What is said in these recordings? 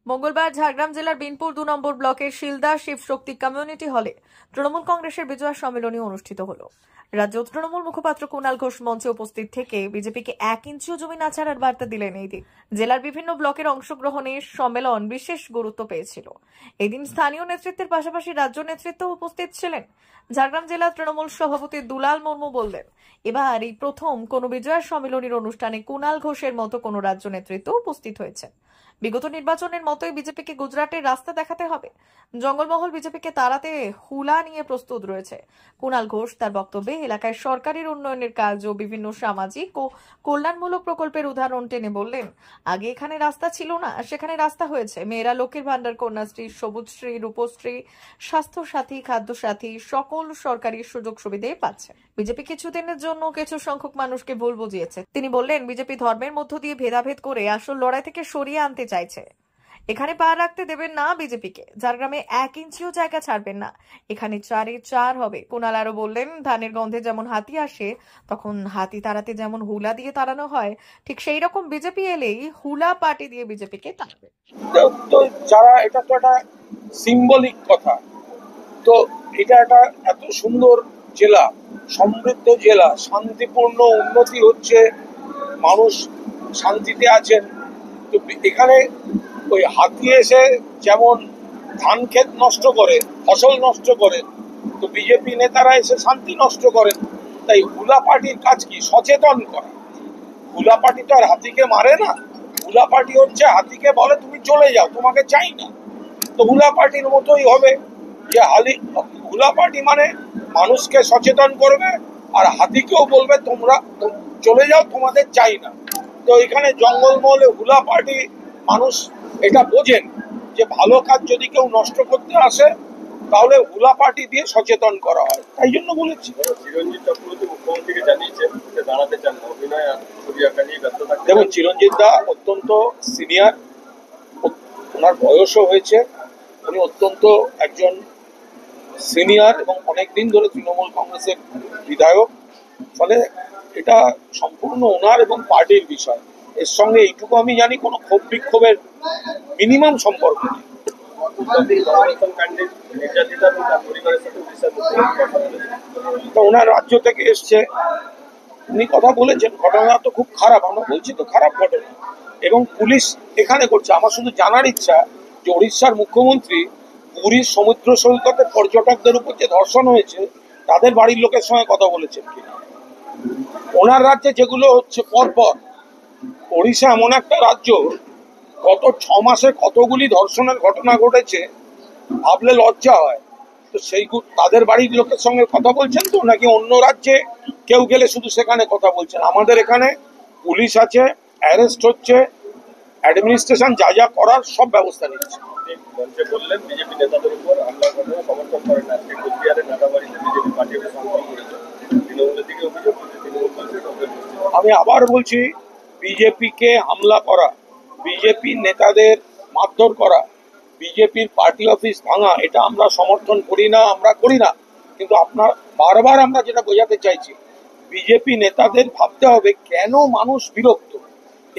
মঙ্গলবার ঝাড়গ্রাম জেলার বিনপুর ২ নম্বর ব্লকের শিলদা শিবশক্তি কমিউনিটি হলে তৃণমূল কংগ্রেসের বিজয়া সম্মেলনী অনুষ্ঠিত হলো। রাজ্য তৃণমূল মুখপাত্র কুণাল ঘোষ মঞ্চে উপস্থিত থেকে বিজেপিকে ১ ইঞ্চিও জমি না ছাড়ার বার্তা দিলেন। এই দিন জেলার বিভিন্ন ব্লকের অংশগ্রহণে সম্মেলন বিশেষ গুরুত্ব পেয়েছিল। এই দিন স্থানীয় নেতৃত্বের পাশাপাশি রাজ্য নেতৃত্ব উপস্থিত ছিলেন। ঝাড়গ্রাম জেলা তৃণমূল সভাপতি দুলাল মুর্মু বললেন, এবার এই প্রথম কোনো বিজয়া সম্মেলনীর অনুষ্ঠানে কুণাল ঘোষের মতো কোনো রাজ্য নেতৃত্ব উপস্থিত হয়েছে। বিগত নির্বাচনের মতোই বিজেপিকে গুজরাটের রাস্তা দেখাতে হবে। জঙ্গলমহল বিজেপিকে তাড়াতে হুলা নিয়ে প্রস্তুত রয়েছে। কুণাল ঘোষ তার বক্তব্যে এলাকায় সরকারের উন্নয়নের কাজ ও বিভিন্ন সামাজিক ও কল্যাণমূলক প্রকল্পের উদাহরণ টেনে বললেন, আগে এখানে রাস্তা ছিল না, সেখানে রাস্তা হয়েছে। মেয়েরা লক্ষ্মীর ভান্ডার, কন্যাশ্রী, সবুজশ্রী, রূপশ্রী, স্বাস্থ্য সাথী, খাদ্য সাথী সকল সরকারি সুযোগ সুবিধাই পাচ্ছে। বিজেপি কিছুদিনের জন্য কিছু সংখ্যক মানুষকে ভুল বুঝিয়েছে। তিনি বললেন, বিজেপি ধর্মের মধ্য দিয়ে ভেদাভেদ করে আসল লড়াই থেকে সরিয়ে আনতে চাইছে। এখানে পা রাখতে দেবেন না বিজেপিকে। ঝাড়গ্রামে ১ ইঞ্চিও জায়গা ছাড়বেন না। এখানে ৪-এ ৪ হবে। কুণাল আরো বললেন, ধানের গন্ধে যেমন হাতি আসে, তখন হাতি তাড়াতে যেমন হুলা দিয়ে তাড়ানো হয়, ঠিক সেই রকম বিজেপি এলেই হুলা পার্টি দিয়ে বিজেপিকে তাড়াবে। তো যারা, এটা তো একটা সিম্বলিক কথা। তো এটা একটা এত সুন্দর জেলা, সমৃদ্ধ জেলা, শান্তিপূর্ণ উন্নতি হচ্ছে, মানুষ শান্তিতে আছেন। তো এখানে ওই হাতি এসে যেমন ধান ক্ষেত নষ্ট করে, ফসল নষ্ট করে, তো বিজেপি নেতারা এসে শান্তি নষ্ট করেন। তাই হুলা পার্টির কাজ কি? সচেতন করা। হুলা পার্টি তো আর হাতিকে মারে না। হুলা পার্টি হচ্ছে হাতিকে বলে তুমি চলে যাও, তোমাকে চাই না। তো হুলা পার্টির মতোই হবে যে হুলা পার্টি মানে মানুষকে সচেতন করবে আর হাতিকেও বলবে তোমরা চলে যাও, তোমাদের চাই না। তো এখানে জঙ্গলমহলে হুলা পার্টি মানুষ এটা বোঝেন যে ভালো কাজ যদি কেউ নষ্ট করতে আসে তাহলে হুলা পার্টি দিয়ে সচেতন করা হয়। তাই জন্য বলেছি। চিরঞ্জিত চক্রবর্তী মুখ্যমন্ত্রীকে জানিয়েছেন যে দাঁড়াতে চান না, অভিনয় ছবি আঁকা নিয়ে ব্যস্ত থাকতে। দেখুন, চিরঞ্জিত দা অত্যন্ত সিনিয়র, ওনার বয়সও হয়েছে, উনি অত্যন্ত একজন সিনিয়র এবং অনেকদিন ধরে তৃণমূল কংগ্রেসের বিধায়ক। ফলে এটা সম্পূর্ণ ওনার এবং পার্টির বিষয়। এর সঙ্গে এইটুকু আমি জানি, কোনো ক্ষোভ বিক্ষোভের মিনিমাম সম্পর্ক নেই। তো ওনার রাজ্য থেকে এসছে, উনি কথা বলেছেন, ঘটনা তো খুব খারাপ, আমরা বলছি তো খারাপ ঘটনা, এবং পুলিশ এখানে করছে। আমার শুধু জানার ইচ্ছা যে উড়িষ্যার মুখ্যমন্ত্রী পুরীর সমুদ্র সৈকতে পর্যটকদের উপর যে ধর্ষণ হয়েছে তাদের বাড়ির লোকের সঙ্গে কথা বলেছেন কিনা। ওনার রাজ্যে যেগুলো হচ্ছে পরপর, ওড়িশা এমন একটা রাজ্য, গত 6 মাসে কতগুলি ধর্ষণের ঘটনা ঘটেছে, ভাবলে লজ্জা হয়। তো সেই তাদের বাড়ির লোকের সঙ্গে কথা বলছেন তো, নাকি অন্য রাজ্যে কেউ গেলে শুধু সেখানে কথা বলছেন? আমাদের এখানে পুলিশ আছে, অ্যারেস্ট হচ্ছে, অ্যাডমিনিস্ট্রেশন যা যা করার সব ব্যবস্থা নিচ্ছে। বললেন বিজেপি নেতাদের উপর হামলা ঘটনা সমর্থন করেন। আজকে কোচবিহারের নাটাবাড়িতে বিজেপি পার্টির সংগ্রাম করেছে, তৃণমূলের দিকে অভিযোগ করছে, তৃণমূল আমি আবার বলছি, বিজেপিকে হামলা করা, বিজেপি নেতাদের মারধর করা, বিজেপির পার্টি অফিস ভাঙা, এটা আমরা সমর্থন করি না, আমরা করি না। কিন্তু আপনার বারবার আমরা যেটা বোঝাতে চাইছি, বিজেপি নেতাদের ভাবতে হবে কেন মানুষ বিরক্ত।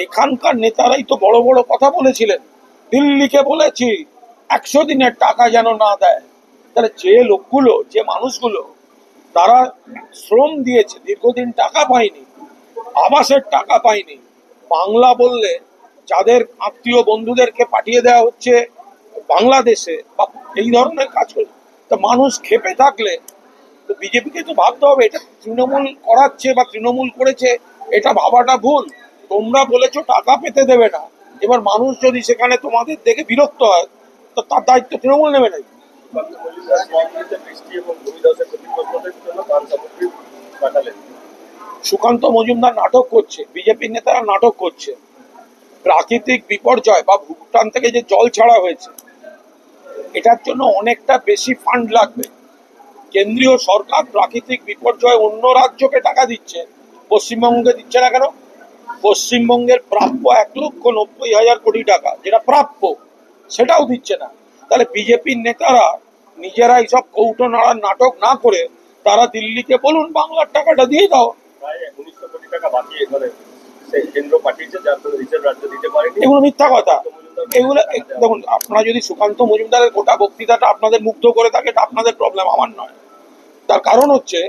এখানকার নেতারাই তো বড় বড় কথা বলেছিলেন, দিল্লিকে বলেছি 100 দিনের টাকা যেন না দেয়। তাহলে যে লোকগুলো, যে মানুষগুলো তারা শ্রম দিয়েছে, দীর্ঘদিন টাকা পায়নি, আবাসের টাকা পায়নি, বাংলা বললে যাদের আত্মীয় বন্ধুদেরকে পাঠিয়ে দেওয়া হচ্ছে বাংলাদেশে, এই ধরনের কাজ করে, তা মানুষ খেপে থাকলে তো বিজেপিকে তো ভাবতে হবে এটা তৃণমূল করাচ্ছে বা তৃণমূল করেছে, এটা ভাবাটা ভুল। তোমরা বলেছো টাকা পেতে দেবে না, এবার মানুষ যদি সেখানে তোমাদের দেখে বিরক্ত হয় তো তার দায়িত্ব তৃণমূল নেবে না। সুকান্ত মজুমদার নাটক করছে, বিজেপির নেতারা নাটক করছে। প্রাকৃতিক বিপর্যয় বা ভুটান থেকে যে জল ছাড়া হয়েছে, এটার জন্য অনেকটা বেশি ফান্ড লাগবে। কেন্দ্রীয় সরকার প্রাকৃতিক বিপর্যয় অন্য রাজ্যকে টাকা দিচ্ছে, পশ্চিমবঙ্গে দিচ্ছে না কেন? পশ্চিমবঙ্গের প্রাপ্য 1,90,000 কোটি টাকা, যেটা প্রাপ্য, সেটাও দিচ্ছে না। তাহলে বিজেপির নেতারা নিজেরা এইসব কৌটো নাড়ার নাটক না করে তারা দিল্লিকে বলুন বাংলার টাকাটা দিয়ে দাও। প্রায় 1,900 কোটি টাকা বাকি এখানে কেন্দ্র পাঠিয়েছে, যার কোনো রিজার্ভ রাজ্য দিতে পারেনি। এগুলো মিথ্যা কথা। এগুলো দেখুন, আপনারা যদি সুকান্ত মজুমদারের গোটা বক্তৃতাটা আপনাদের মুগ্ধ করে থাকে এটা আপনাদের প্রবলেম, আমার নয়। তার কারণ হচ্ছে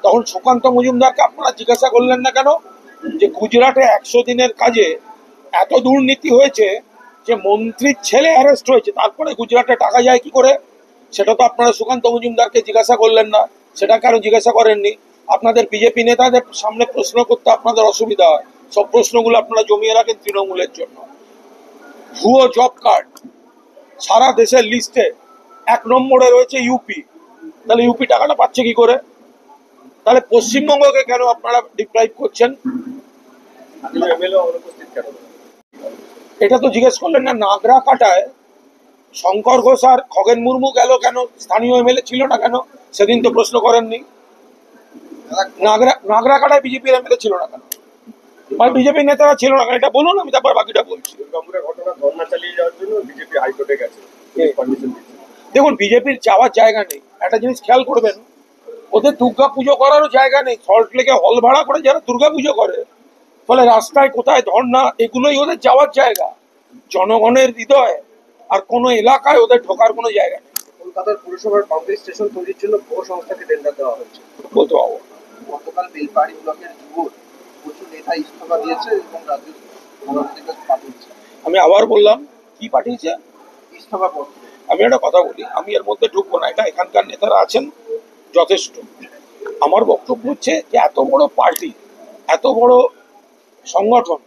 তখন সুকান্ত মজুমদারকে আপনারা জিজ্ঞাসা করলেন না কেন যে গুজরাটে 100 দিনের কাজে এত দুর্নীতি হয়েছে যে মন্ত্রীর ছেলে অ্যারেস্ট হয়েছে, তারপরে গুজরাটে টাকা যায় কি করে? সেটা তো আপনারা সুকান্ত মজুমদারকে জিজ্ঞাসা করলেন না। সেটা কেন জিজ্ঞাসা করেননি? আপনাদের বিজেপি নেতাদের সামনে প্রশ্ন করতে আপনাদের অসুবিধা হয়, সব প্রশ্নগুলো আপনারা জমিয়ে রাখেন তৃণমূলের জন্য। ভুয়ো জব কার্ড সারা দেশের লিস্টে 1 নম্বরে রয়েছে ইউপি, তাহলে ইউপি টাকাটা পাচ্ছে কি করে? তাহলে পশ্চিমবঙ্গকে কেন আপনারা ডিপ্রাইভ করছেন? এমএলএ অনুপস্থিত কেন? এটা তো জিজ্ঞেস করলেন না। নাগরা কাটায় শঙ্কর ঘোষ আর খগেন মুর্মু গেল কেন? স্থানীয় এমএলএ ছিল না কেন? সেদিন তো প্রশ্ন করেননি। নাগরা কাটায় বিজেপির এমএলএ ছিল না কেন? বা বিজেপির নেতারা ছিল না কেন? এটা বলুন, আমি তারপর বাকিটা বলছি। দুর্গাপুরের ঘটনা ধর্ণা চালিয়ে যাওয়ার জন্য বিজেপি হাইকোর্টে গেছে, পারমিশন দিচ্ছে। দেখুন, বিজেপির যাওয়ার জায়গা নেই। একটা জিনিস খেয়াল করবেন, ওদের দুর্গা পুজো করারও জায়গা নেই। সল্ট লেকে হল ভাড়া করে যারা দুর্গা পুজো করে, ফলে রাস্তায় কোথায় ধর্ণা, এগুলোই ওদের যাওয়ার জায়গা। জনগণের হৃদয় আর কোনো এলাকায় ওদের ঢোকার কোনো জায়গা নেই। কলকাতার পুরসভার পাম্পিং স্টেশন তৈরির জন্য বহু সংস্থাকে টেন্ডার দেওয়া হয়েছে। বলতে পারবো না। গতকাল বেলপাহাড়ি ব্লকের যুবক প্রচুর নেতা ইস্তফা দিয়েছে এবং রাজ্য সভাপতির কাছে পাঠিয়েছে। আমি আবার বললাম, কি পাঠিয়েছে? ইস্তফা পত্র। আমি একটা কথা বলি, আমি এর মধ্যে ঢুকবো না, এটা এখানকার নেতারা আছেন যথেষ্ট। আমার বক্তব্য হচ্ছে যে এত বড় পার্টি, এত বড় সংগঠন,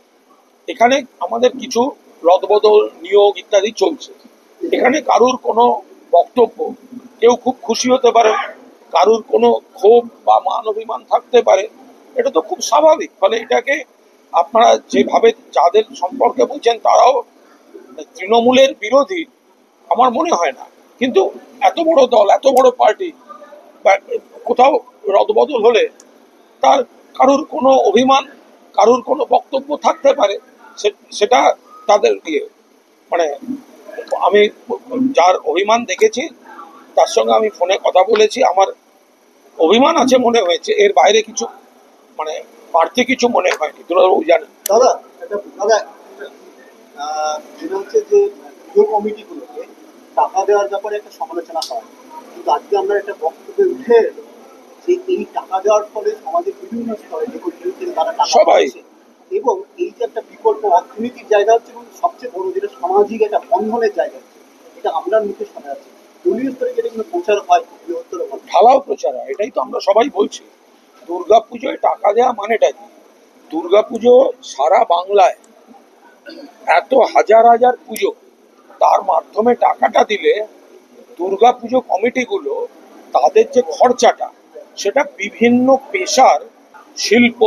এখানে আমাদের কিছু রদবদল, নিয়োগ ইত্যাদি চলছে। এখানে কারুর কোনো বক্তব্য, কেউ খুব খুশি হতে পারে, কারুর কোনো ক্ষোভ বা মান অভিমান থাকতে পারে, এটা তো খুব স্বাভাবিক। ফলে এটাকে আপনারা যেভাবে যাদের সম্পর্কে বলছেন তারাও তৃণমূলের বিরোধী আমার মনে হয় না। কিন্তু এত বড় দল, এত বড় পার্টি, কোথাও রদবদল হলে তার কারুর কোনো অভিমান, কারুর কোনো বক্তব্য থাকতে পারে, সেটা তাদের দিয়ে মানে আমি যার অভিমান দেখেছি তার সঙ্গে আমি ফোনে কথা বলেছি, আমার অভিমান আছে মনে হয়েছে, এর বাইরে কিছু মানে বাড়তি কিছু মনে হয়নি। দুলাবাবু জানেন। দাদা যেটা হচ্ছে যে পুজো কমিটিগুলোকে টাকা দেওয়ার ব্যাপারে একটা সমালোচনা হয়, কিন্তু আজকে আমরা একটা বক্তব্যে উঠে এলো যে এই টাকা দেওয়ার ফলে সমাজের বিভিন্ন স্তরে দেখুন তারা টাকা সবাই পাচ্ছে এবং এই যে একটা বিকল্প অর্থনীতির জায়গা হচ্ছে এবং সবচেয়ে বড় যেটা সামাজিক একটা বন্ধনের জায়গা হচ্ছে, এটা আমরা মুখে শোনা যাচ্ছে। দলীয় স্তরে যেটা কিন্তু প্রচার হয় বৃহত্তর ঢালাও প্রচার হয়, এটাই তো আমরা সবাই বলছি। দুর্গাপুজোয় টাকা দেওয়া মানেটা কি? দুর্গাপুজো সারা বাংলায় এত হাজার হাজার পুজো, তার মাধ্যমে টাকাটা দিলে দুর্গাপুজো কমিটিগুলো তাদের যে খরচাটা, সেটা বিভিন্ন পেশার শিল্প